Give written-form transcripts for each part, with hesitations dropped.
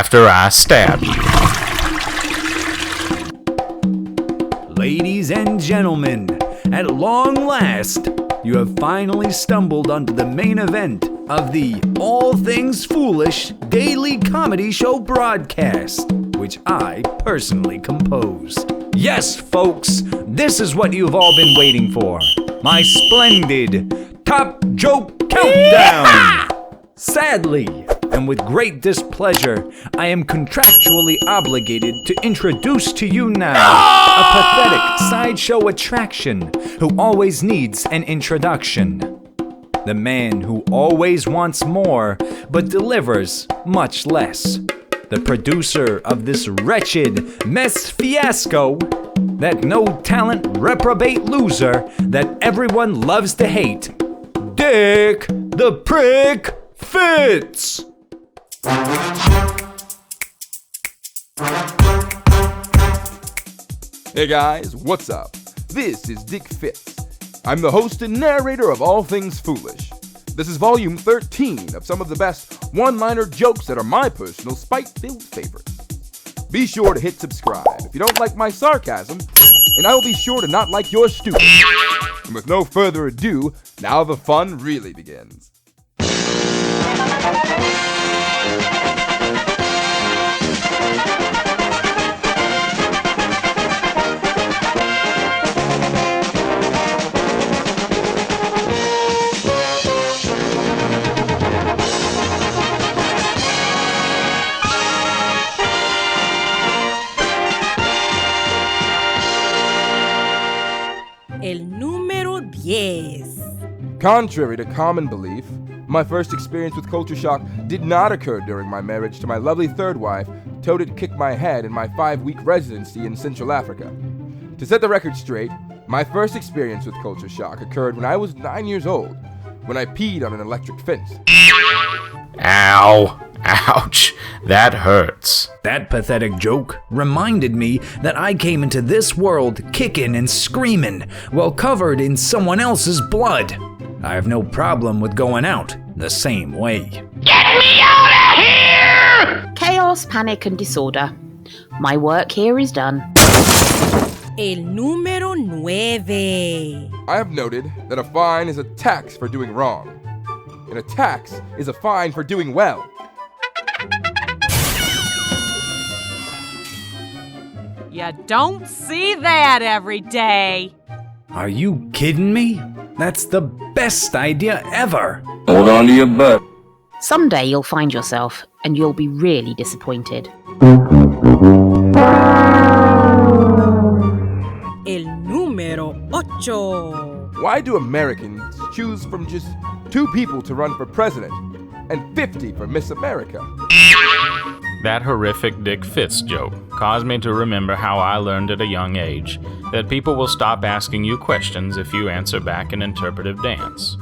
after I stab you. Ladies and gentlemen, at long last, you have finally stumbled onto the main event of the All Things Foolish daily comedy show broadcast, which I personally composed. Yes, folks, this is what you've all been waiting for. My splendid Top Joke Countdown! Sadly, and with great displeasure, I am contractually obligated to introduce to you now a pathetic sideshow attraction who always needs an introduction. The man who always wants more, but delivers much less. The producer of this wretched mess fiasco, that no-talent reprobate loser that everyone loves to hate, Dick the Prick Fitz! Hey guys, what's up? This is Dick Fitz. I'm the host and narrator of All Things Foolish. This is volume 13 of some of the best one-liner jokes that are my personal spite-filled favorites. Be sure to hit subscribe if you don't like my sarcasm, and I will be sure to not like your stupid. And with no further ado, now the fun really begins. El número 10. Contrary to common belief, my first experience with culture shock did not occur during my marriage to my lovely third wife, Toaded Kick My Head, in my 5-week residency in Central Africa. To set the record straight, my first experience with culture shock occurred when I was 9 years old, when I peed on an electric fence. Ow. Ouch. That hurts. That pathetic joke reminded me that I came into this world kicking and screaming while covered in someone else's blood. I have no problem with going out the same way. Get me out of here! Chaos, panic, and disorder. My work here is done. El número 9. I have noted that a fine is a tax for doing wrong, and a tax is a fine for doing well. You don't see that every day. Are you kidding me? That's the best idea ever. Hold on to your butt. Someday you'll find yourself, and you'll be really disappointed. El número 8. Why do Americans choose from just 2 people to run for president and 50 for Miss America? That horrific Dick Fitz joke caused me to remember how I learned at a young age that people will stop asking you questions if you answer back an interpretive dance.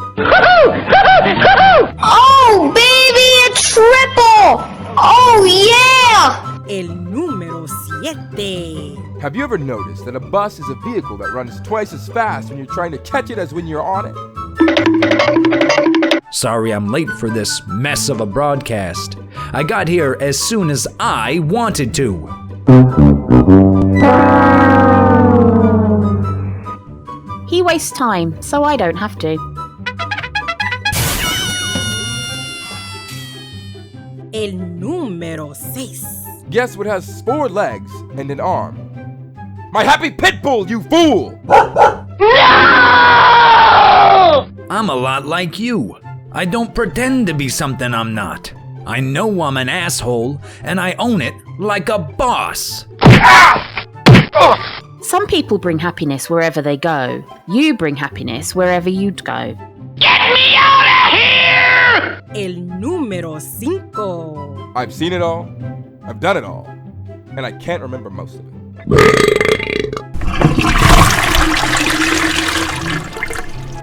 Oh, baby, a triple! Oh, yeah! El número 7. Have you ever noticed that a bus is a vehicle that runs twice as fast when you're trying to catch it as when you're on it? Sorry I'm late for this mess of a broadcast. I got here as soon as I wanted to. He wastes time, so I don't have to. El número 6. Guess what has 4 legs and an arm? My happy pit bull, you fool! I'm a lot like you. I don't pretend to be something I'm not. I know I'm an asshole, and I own it like a boss. Some people bring happiness wherever they go. You bring happiness wherever you'd go. Get me out of here! El número 5. I've seen it all, I've done it all, and I can't remember most of it.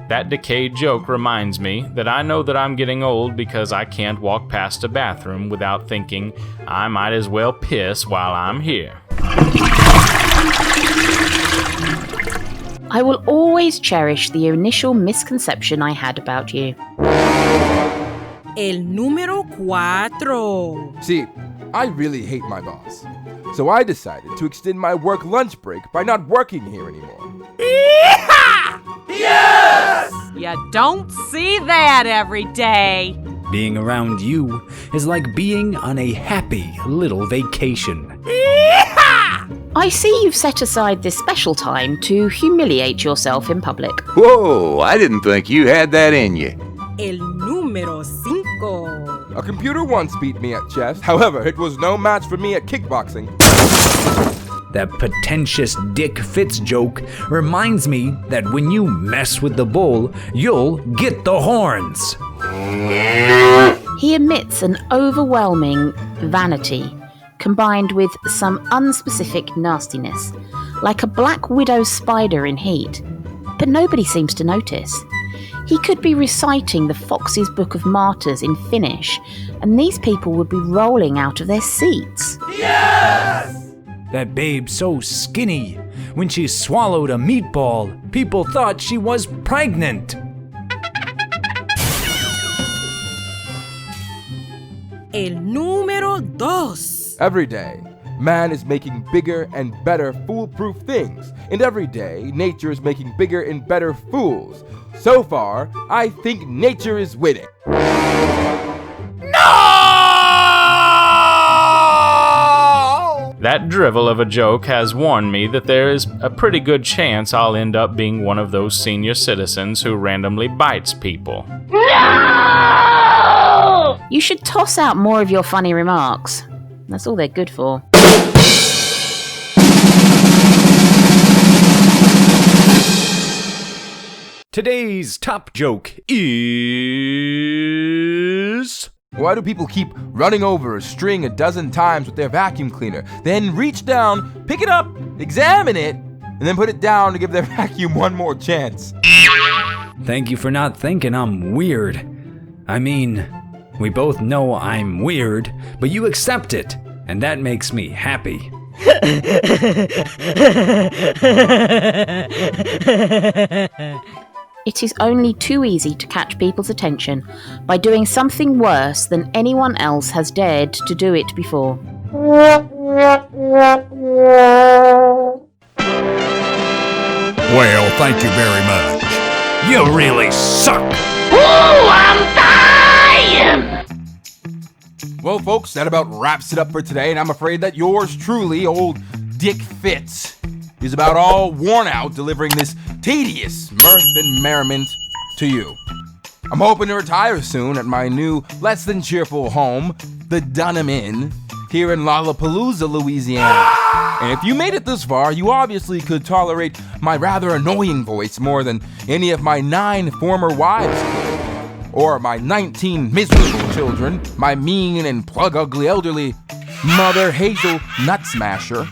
That decayed joke reminds me that I know that I'm getting old because I can't walk past a bathroom without thinking I might as well piss while I'm here. I will always cherish the initial misconception I had about you. El número 4. See, I really hate my boss. So I decided to extend my work lunch break by not working here anymore. You don't see that every day. Being around you is like being on a happy little vacation. I see you've set aside this special time to humiliate yourself in public. Whoa, I didn't think you had that in you. El número 5. A computer once beat me at chess. However, it was no match for me at kickboxing. That pretentious Dick Fitz joke reminds me that when you mess with the bull, you'll get the horns. He emits an overwhelming vanity combined with some unspecific nastiness, like a black widow spider in heat. But nobody seems to notice. He could be reciting the Fox's Book of Martyrs in Finnish, and these people would be rolling out of their seats. That babe so skinny. When she swallowed a meatball, people thought she was pregnant. El número 2. Every day, man is making bigger and better foolproof things. And every day, nature is making bigger and better fools. So far, I think nature is winning. That drivel of a joke has warned me that there is a pretty good chance I'll end up being one of those senior citizens who randomly bites people. You should toss out more of your funny remarks. That's all they're good for. Today's top joke is... Why do people keep running over a string a dozen times with their vacuum cleaner, then reach down, pick it up, examine it, and then put it down to give their vacuum one more chance? Thank you for not thinking I'm weird. I mean, we both know I'm weird, but you accept it, and that makes me happy. It is only too easy to catch people's attention by doing something worse than anyone else has dared to do it before. Well, thank you very much. You really suck. Ooh, I'm dying! Well, folks, that about wraps it up for today, and I'm afraid that yours truly, old Dick Fitz, is about all worn out delivering this tedious mirth and merriment to you. I'm hoping to retire soon at my new, less than cheerful home, the Dunham Inn, here in Lollapalooza, Louisiana. And if you made it this far, you obviously could tolerate my rather annoying voice more than any of my 9 former wives could. Or my 19 miserable children, my mean and plug-ugly elderly Mother Hazel Nutsmasher,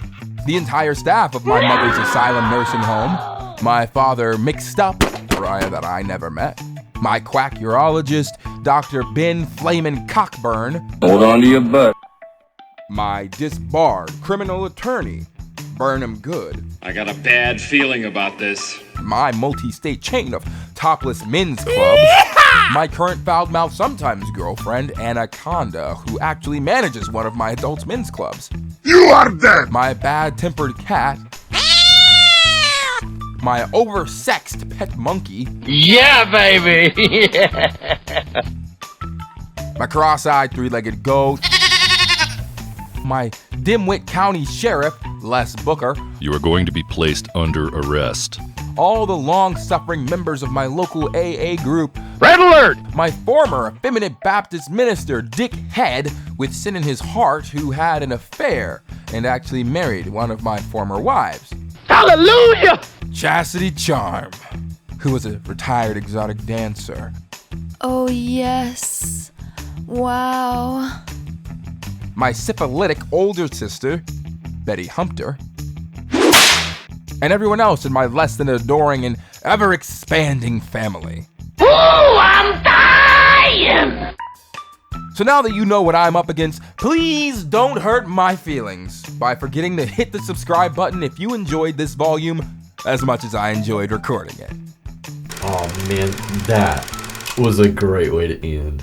the entire staff of my mother's asylum nursing home, my father mixed up, pariah that I never met, my quack urologist, Dr. Ben Flamin' Cockburn. Hold on to your butt. My disbarred criminal attorney, Burnham Good. I got a bad feeling about this. My multi-state chain of topless men's clubs. My current foul-mouthed sometimes girlfriend, Anaconda, who actually manages one of my adult men's clubs. You are dead! My bad-tempered cat. My oversexed pet monkey. Yeah, baby! My cross-eyed three-legged goat. My dimwit county sheriff, Les Booker. You are going to be placed under arrest. All the long-suffering members of my local AA group. Red alert! My former effeminate Baptist minister, Dick Head, with sin in his heart, who had an affair and actually married one of my former wives. Hallelujah! Chastity Charm, who was a retired exotic dancer. Oh, yes. Wow. My syphilitic older sister, Betty Humpter. And everyone else in my less than adoring and ever-expanding family. Ooh, I'm dying! So now that you know what I'm up against, please don't hurt my feelings by forgetting to hit the subscribe button if you enjoyed this volume as much as I enjoyed recording it. Oh man, that was a great way to end.